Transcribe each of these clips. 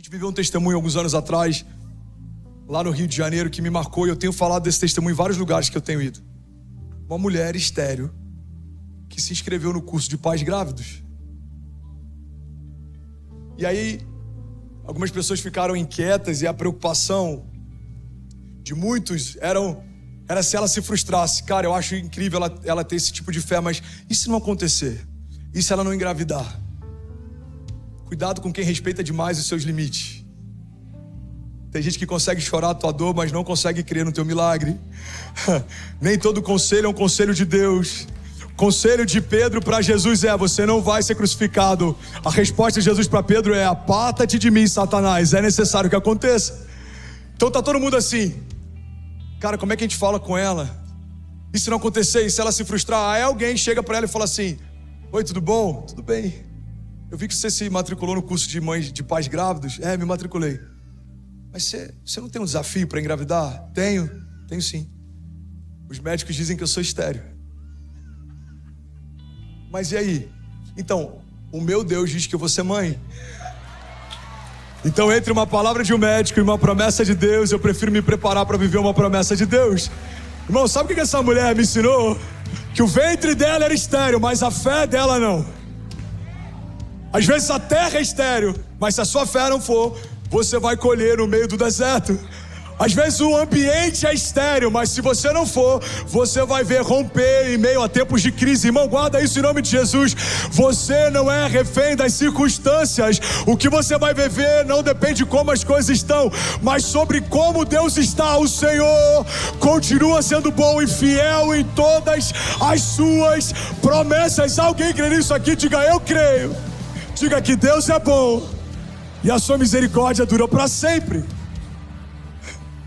gente viveu um testemunho alguns anos atrás, lá no Rio de Janeiro, que me marcou, e eu tenho falado desse testemunho em vários lugares que eu tenho ido. Uma mulher estéril que se inscreveu no curso de pais grávidos. E aí, algumas pessoas ficaram inquietas e a preocupação de muitos era se ela se frustrasse. Cara, eu acho incrível ela ter esse tipo de fé, mas e se não acontecer? E se ela não engravidar? Cuidado com quem respeita demais os seus limites. Tem gente que consegue chorar a tua dor, mas não consegue crer no teu milagre. Nem todo conselho é um conselho de Deus. Conselho de Pedro para Jesus é: você não vai ser crucificado. A resposta de Jesus para Pedro é: aparta-te de mim, Satanás. É necessário que aconteça. Então tá todo mundo assim: cara, como é que a gente fala com ela? E se não acontecer? E se ela se frustrar? Aí alguém chega para ela e fala assim: oi, tudo bom? Tudo bem. Eu vi que você se matriculou no curso de pais grávidos. É, me matriculei. Mas você não tem um desafio para engravidar? Tenho sim. Os médicos dizem que eu sou estéril. Mas e aí? Então, o meu Deus diz que eu vou ser mãe. Então, entre uma palavra de um médico e uma promessa de Deus, eu prefiro me preparar para viver uma promessa de Deus. Irmão, sabe o que essa mulher me ensinou? Que o ventre dela era estéril, mas a fé dela não. Às vezes a terra é estéril, mas se a sua fé não for, você vai colher no meio do deserto. Às vezes o ambiente é estéril, mas se você não for, você vai ver romper em meio a tempos de crise. Irmão, guarda isso em nome de Jesus. Você não é refém das circunstâncias. O que você vai viver não depende de como as coisas estão, mas sobre como Deus está. O Senhor continua sendo bom e fiel em todas as suas promessas. Alguém crê nisso aqui? Diga: eu creio. Diga que Deus é bom e a sua misericórdia dura para sempre.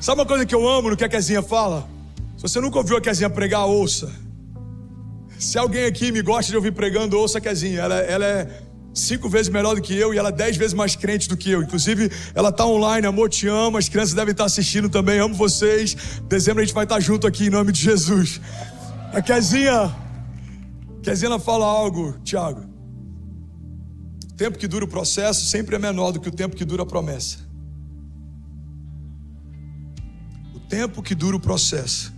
Sabe uma coisa que eu amo no que a Kezinha fala? Se você nunca ouviu a Kezinha pregar, ouça. Se alguém aqui me gosta de ouvir pregando, ouça a Kezinha. Ela é 5 vezes melhor do que eu e ela é 10 vezes mais crente do que eu. Inclusive, ela está online. Amor, te amo. As crianças devem estar assistindo também. Amo vocês. Dezembro a gente vai estar junto aqui em nome de Jesus. A Kezinha ela fala algo, Tiago. O tempo que dura o processo sempre é menor do que o tempo que dura a promessa. O tempo que dura o processo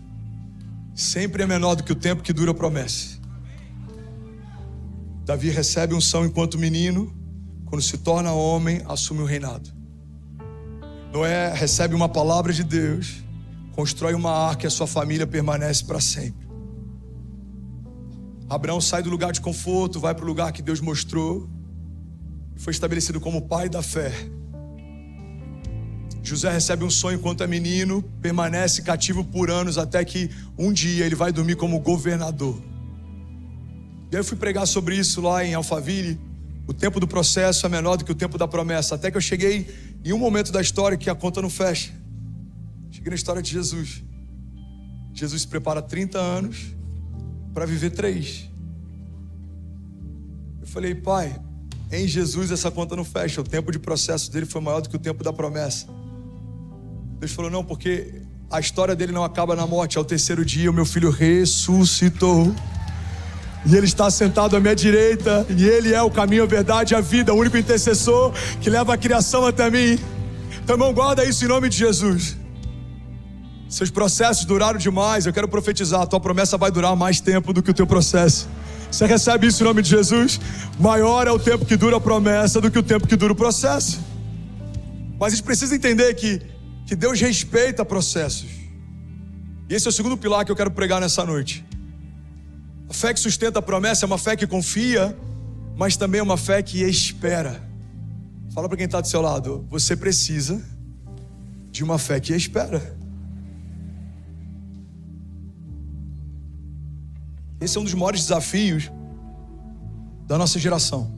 sempre é menor do que o tempo que dura a promessa. Davi recebe unção enquanto menino, quando se torna homem, assume o reinado. Noé recebe uma palavra de Deus, constrói uma arca e a sua família permanece para sempre. Abraão sai do lugar de conforto, vai para o lugar que Deus mostrou, e foi estabelecido como pai da fé. José recebe um sonho enquanto é menino, permanece cativo por anos, até que um dia ele vai dormir como governador. E aí eu fui pregar sobre isso lá em Alphaville. O tempo do processo é menor do que o tempo da promessa. Até que eu cheguei em um momento da história que a conta não fecha. Cheguei na história de Jesus. Jesus se prepara 30 anos para viver 3. Eu falei: pai, em Jesus essa conta não fecha. O tempo de processo dele foi maior do que o tempo da promessa. Deus falou: não, porque a história dele não acaba na morte. Ao terceiro dia o meu filho ressuscitou. E ele está sentado à minha direita. E ele é o caminho, a verdade e a vida. O único intercessor que leva a criação até mim. Então, irmão, guarda isso em nome de Jesus. Seus processos duraram demais. Eu quero profetizar: a tua promessa vai durar mais tempo do que o teu processo. Você recebe isso em nome de Jesus? Maior é o tempo que dura a promessa do que o tempo que dura o processo. Mas a gente precisa entender que Deus respeita processos. E esse é o segundo pilar que eu quero pregar nessa noite. A fé que sustenta a promessa é uma fé que confia, mas também é uma fé que espera. Fala para quem está do seu lado: você precisa de uma fé que espera. Esse é um dos maiores desafios da nossa geração.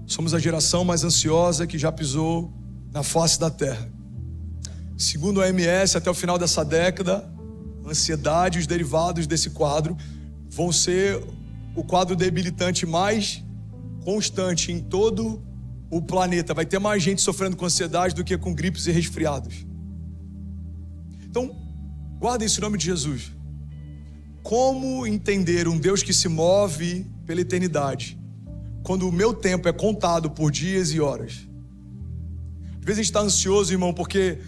Somos a geração mais ansiosa que já pisou na face da terra. Segundo a OMS, até o final dessa década, a ansiedade e os derivados desse quadro vão ser o quadro debilitante mais constante em todo o planeta. Vai ter mais gente sofrendo com ansiedade do que com gripes e resfriados. Então, guarda isso em nome de Jesus. Como entender um Deus que se move pela eternidade, quando o meu tempo é contado por dias e horas? Às vezes a gente está ansioso, irmão, porque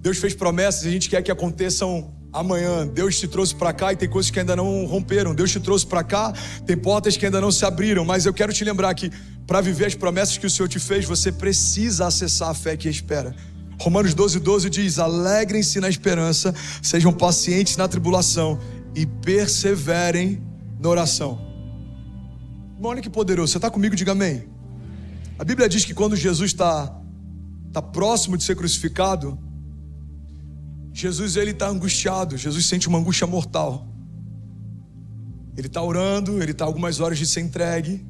Deus fez promessas e a gente quer que aconteçam amanhã. Deus te trouxe para cá e tem coisas que ainda não romperam. Deus te trouxe para cá, tem portas que ainda não se abriram. Mas eu quero te lembrar que para viver as promessas que o Senhor te fez, você precisa acessar a fé que espera. Romanos 12:12 diz: alegrem-se na esperança, sejam pacientes na tribulação e perseverem na oração. Irmão, olha que poderoso. Você está comigo? Diga amém. A Bíblia diz que quando Jesus está próximo de ser crucificado, Jesus ele está angustiado. Jesus sente uma angústia mortal. Ele está orando, ele está algumas horas de ser entregue.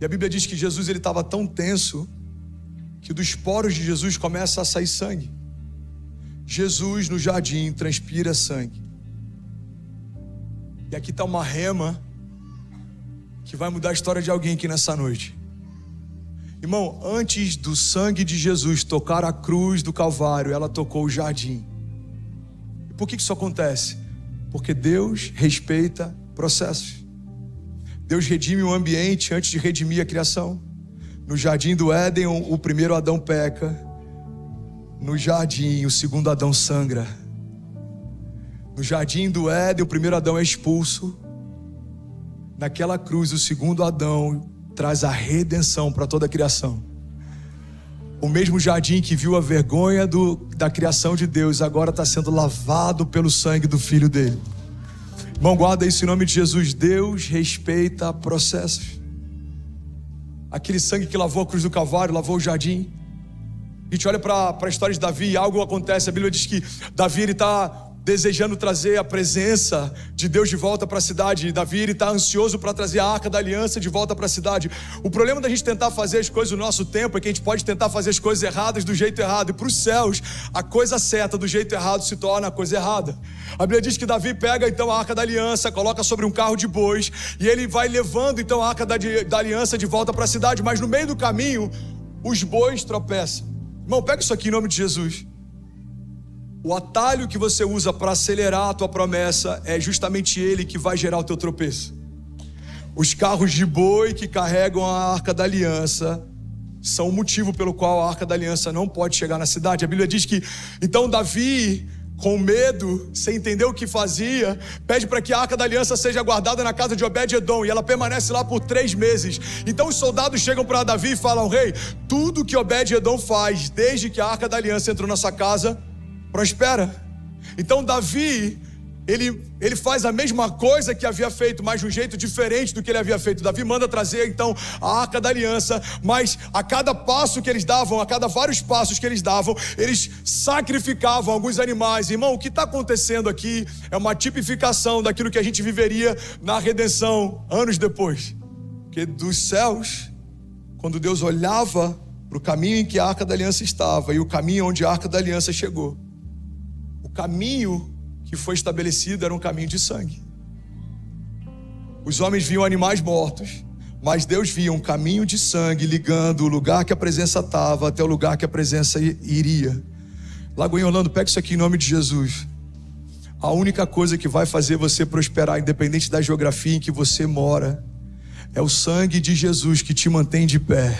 E a Bíblia diz que Jesus ele estava tão tenso que dos poros de Jesus começa a sair sangue. Jesus no jardim transpira sangue. E aqui está uma rema que vai mudar a história de alguém aqui nessa noite. Irmão, antes do sangue de Jesus tocar a cruz do Calvário, ela tocou o jardim. E por que isso acontece? Porque Deus respeita processos. Deus redime o ambiente antes de redimir a criação. No jardim do Éden, o primeiro Adão peca. No jardim, o segundo Adão sangra. No jardim do Éden, o primeiro Adão é expulso. Naquela cruz, o segundo Adão traz a redenção para toda a criação. O mesmo jardim que viu a vergonha da criação de Deus, agora está sendo lavado pelo sangue do Filho dele. Irmão, guarda isso em nome de Jesus. Deus respeita processos. Aquele sangue que lavou a cruz do Calvário, lavou o jardim. A gente olha para a história de Davi e algo acontece. A Bíblia diz que Davi está desejando trazer a presença de Deus de volta para a cidade. Davi está ansioso para trazer a Arca da Aliança de volta para a cidade. O problema da gente tentar fazer as coisas no nosso tempo é que a gente pode tentar fazer as coisas erradas do jeito errado. E para os céus, a coisa certa do jeito errado se torna a coisa errada. A Bíblia diz que Davi pega então a Arca da Aliança, coloca sobre um carro de bois e ele vai levando então a Arca da Aliança de volta para a cidade. Mas no meio do caminho, os bois tropeçam. Irmão, pega isso aqui em nome de Jesus. O atalho que você usa para acelerar a tua promessa é justamente ele que vai gerar o teu tropeço. Os carros de boi que carregam a Arca da Aliança são o motivo pelo qual a Arca da Aliança não pode chegar na cidade. A Bíblia diz que então Davi, com medo, sem entender o que fazia, pede para que a Arca da Aliança seja guardada na casa de Obed-Edom, e ela permanece lá por 3 meses. Então os soldados chegam para Davi e falam: rei, tudo que Obed-Edom faz desde que a Arca da Aliança entrou na sua casa prospera. Então Davi, ele faz a mesma coisa que havia feito, mas de um jeito diferente do que ele havia feito. Davi manda trazer então a Arca da Aliança, mas a cada passo que eles davam, a cada vários passos que eles davam, eles sacrificavam alguns animais. Irmão, o que está acontecendo aqui é uma tipificação daquilo que a gente viveria na redenção anos depois. Porque dos céus, quando Deus olhava para o caminho em que a Arca da Aliança estava e o caminho onde a Arca da Aliança chegou, o caminho que foi estabelecido era um caminho de sangue. Os homens viam animais mortos, mas Deus via um caminho de sangue ligando o lugar que a presença estava até o lugar que a presença iria. Lagoinha Orlando, pega isso aqui em nome de Jesus. A única coisa que vai fazer você prosperar, independente da geografia em que você mora, é o sangue de Jesus que te mantém de pé.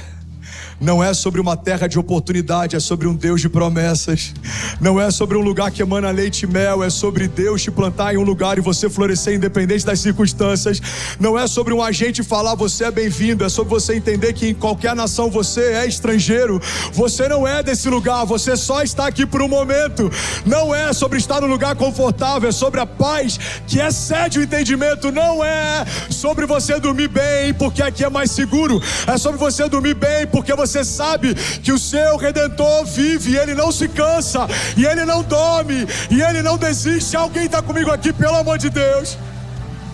Não é sobre uma terra de oportunidade, é sobre um Deus de promessas. Não é sobre um lugar que emana leite e mel, é sobre Deus te plantar em um lugar e você florescer independente das circunstâncias. Não é sobre um agente falar você é bem-vindo, é sobre você entender que em qualquer nação você é estrangeiro. Você não é desse lugar, você só está aqui por um momento. Não é sobre estar num lugar confortável, é sobre a paz que excede o entendimento. Não é sobre você dormir bem porque aqui é mais seguro, é sobre você dormir bem porque você sabe que o seu Redentor vive e ele não se cansa, e ele não dorme, e ele não desiste. Alguém está comigo aqui, pelo amor de Deus?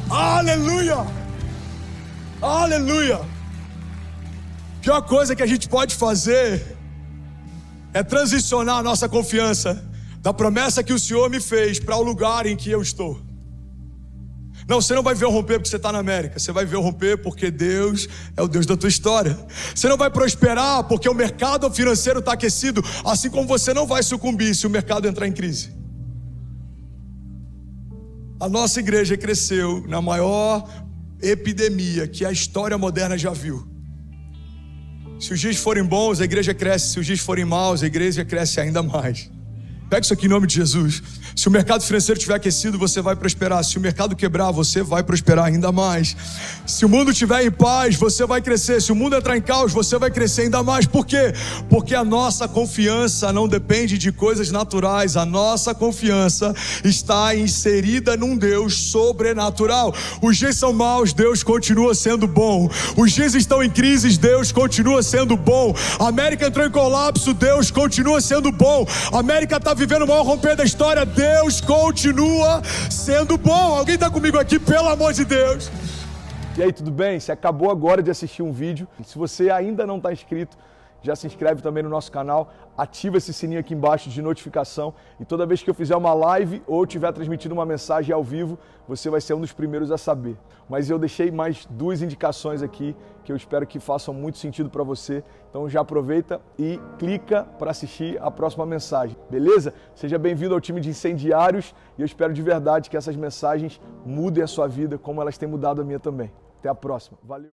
Aleluia! Aleluia! A pior coisa que a gente pode fazer é transicionar a nossa confiança da promessa que o Senhor me fez para o lugar em que eu estou. Não, você não vai ver o romper porque você está na América. Você vai ver o romper porque Deus é o Deus da tua história. Você não vai prosperar porque o mercado financeiro está aquecido, assim como você não vai sucumbir se o mercado entrar em crise. A nossa igreja cresceu na maior epidemia que a história moderna já viu. Se os dias forem bons, a igreja cresce. Se os dias forem maus, a igreja cresce ainda mais. Pega isso aqui em nome de Jesus. Se o mercado financeiro estiver aquecido, você vai prosperar. Se o mercado quebrar, você vai prosperar ainda mais. Se o mundo estiver em paz, você vai crescer. Se o mundo entrar em caos, você vai crescer ainda mais. Por quê? Porque a nossa confiança não depende de coisas naturais. A nossa confiança está inserida num Deus sobrenatural. Os dias são maus, Deus continua sendo bom. Os dias estão em crise, Deus continua sendo bom. A América entrou em colapso, Deus continua sendo bom. A América está vivendo o maior romper da história, Deus continua sendo bom. Alguém está comigo aqui, pelo amor de Deus? E aí, tudo bem? Você acabou agora de assistir um vídeo. Se você ainda não está inscrito, já se inscreve também no nosso canal, ativa esse sininho aqui embaixo de notificação e toda vez que eu fizer uma live ou estiver transmitindo uma mensagem ao vivo, você vai ser um dos primeiros a saber. Mas eu deixei mais 2 indicações aqui que eu espero que façam muito sentido para você. Então já aproveita e clica para assistir a próxima mensagem, beleza? Seja bem-vindo ao time de incendiários e eu espero de verdade que essas mensagens mudem a sua vida como elas têm mudado a minha também. Até a próxima. Valeu!